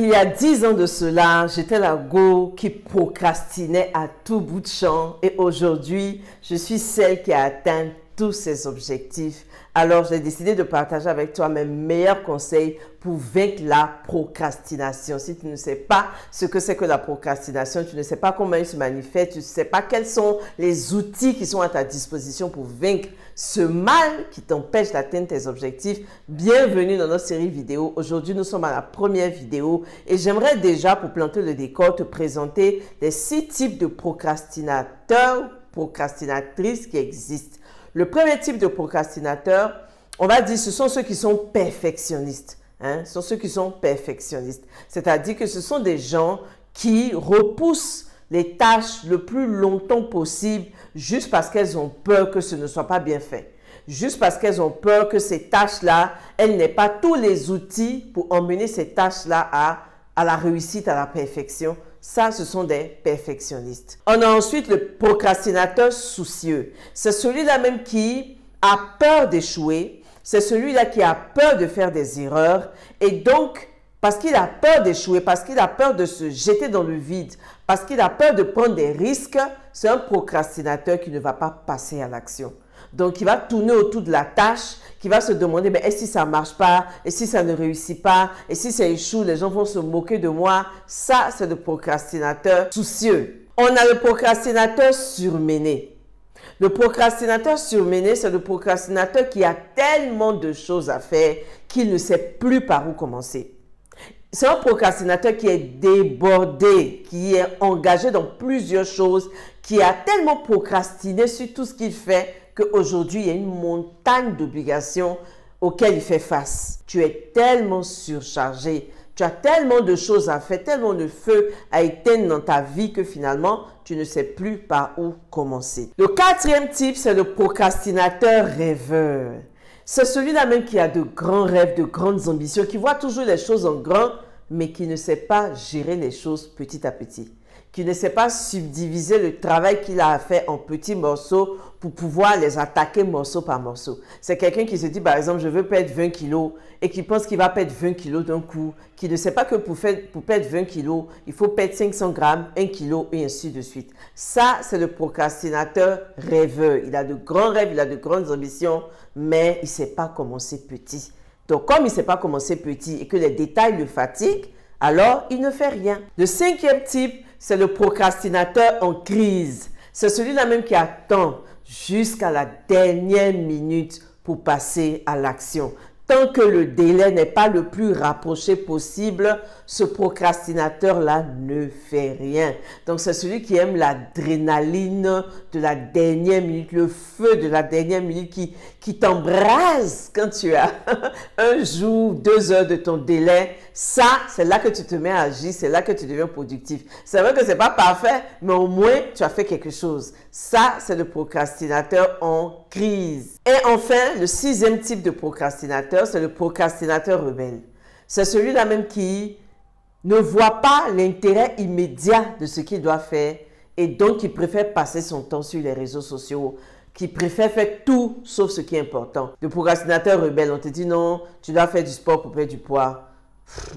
Il y a 10 ans de cela, j'étais la go qui procrastinait à tout bout de champ et aujourd'hui, je suis celle qui a atteint tous ses objectifs. Alors, j'ai décidé de partager avec toi mes meilleurs conseils pour vaincre la procrastination. Si tu ne sais pas ce que c'est que la procrastination, tu ne sais pas comment elle se manifeste, tu ne sais pas quels sont les outils qui sont à ta disposition pour vaincre ce mal qui t'empêche d'atteindre tes objectifs, bienvenue dans notre série vidéo. Aujourd'hui, nous sommes à la première vidéo et j'aimerais déjà, pour planter le décor, te présenter les 6 types de procrastinateurs, procrastinatrices qui existent. Le premier type de procrastinateur, on va dire, ce sont ceux qui sont perfectionnistes. Ce sont ceux qui sont perfectionnistes. C'est-à-dire que ce sont des gens qui repoussent les tâches le plus longtemps possible juste parce qu'elles ont peur que ce ne soit pas bien fait. Juste parce qu'elles ont peur que ces tâches-là, elles n'aient pas tous les outils pour emmener ces tâches-là à la réussite, à la perfection. Ça, ce sont des perfectionnistes. On a ensuite le procrastinateur soucieux. C'est celui-là même qui a peur d'échouer. C'est celui-là qui a peur de faire des erreurs. Et donc, parce qu'il a peur d'échouer, parce qu'il a peur de se jeter dans le vide, parce qu'il a peur de prendre des risques, c'est un procrastinateur qui ne va pas passer à l'action. Donc, il va tourner autour de la tâche, qui va se demander, mais est-ce que ça ne marche pas? Et si ça ne réussit pas? Et si ça échoue, les gens vont se moquer de moi? Ça, c'est le procrastinateur soucieux. On a le procrastinateur surmené. Le procrastinateur surmené, c'est le procrastinateur qui a tellement de choses à faire qu'il ne sait plus par où commencer. C'est un procrastinateur qui est débordé, qui est engagé dans plusieurs choses, qui a tellement procrastiné sur tout ce qu'il fait qu'aujourd'hui, il y a une montagne d'obligations auxquelles il fait face. Tu es tellement surchargé, tu as tellement de choses à faire, tellement de feux à éteindre dans ta vie que finalement, tu ne sais plus par où commencer. Le quatrième type, c'est le procrastinateur rêveur. C'est celui-là même qui a de grands rêves, de grandes ambitions, qui voit toujours les choses en grand, mais qui ne sait pas gérer les choses petit à petit, qui ne sait pas subdiviser le travail qu'il a à faire en petits morceaux pour pouvoir les attaquer morceau par morceau. C'est quelqu'un qui se dit, par exemple, je veux perdre 20 kilos et qui pense qu'il va perdre 20 kilos d'un coup, qui ne sait pas que pour perdre 20 kilos, il faut perdre 500 grammes, 1 kilo et ainsi de suite. Ça, c'est le procrastinateur rêveur. Il a de grands rêves, il a de grandes ambitions, mais il ne sait pas commencer petit. Donc, comme il ne sait pas commencer petit et que les détails le fatiguent, alors il ne fait rien. Le cinquième type, c'est le procrastinateur en crise. C'est celui-là même qui attend jusqu'à la dernière minute pour passer à l'action. Tant que le délai n'est pas le plus rapproché possible, ce procrastinateur-là ne fait rien. Donc, c'est celui qui aime l'adrénaline de la dernière minute, le feu de la dernière minute qui t'embrase quand tu as un jour, 2 heures de ton délai. Ça, c'est là que tu te mets à agir, c'est là que tu deviens productif. C'est vrai que ce n'est pas parfait, mais au moins, tu as fait quelque chose. Ça, c'est le procrastinateur en crise. Et enfin, le 6e type de procrastinateur, c'est le procrastinateur rebelle. C'est celui-là même qui ne voit pas l'intérêt immédiat de ce qu'il doit faire et donc qui préfère passer son temps sur les réseaux sociaux, qui préfère faire tout sauf ce qui est important. Le procrastinateur rebelle, on te dit non, tu dois faire du sport pour perdre du poids.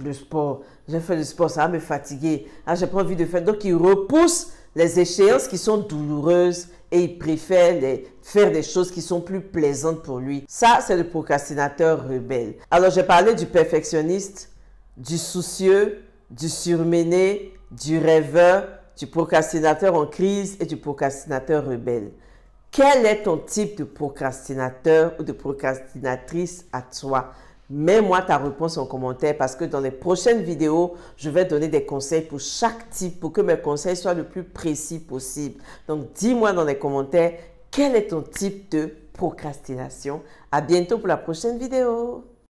Le sport, j'ai fait du sport, ça va me fatiguer. Ah, j'ai pas envie de faire. Donc, il repousse les échéances qui sont douloureuses et il préfère faire des choses qui sont plus plaisantes pour lui. Ça, c'est le procrastinateur rebelle. Alors, j'ai parlé du perfectionniste, du soucieux, du surmené, du rêveur, du procrastinateur en crise et du procrastinateur rebelle. Quel est ton type de procrastinateur ou de procrastinatrice à toi? Mets-moi ta réponse en commentaire parce que dans les prochaines vidéos, je vais donner des conseils pour chaque type pour que mes conseils soient le plus précis possible. Donc, dis-moi dans les commentaires quel est ton type de procrastination. À bientôt pour la prochaine vidéo.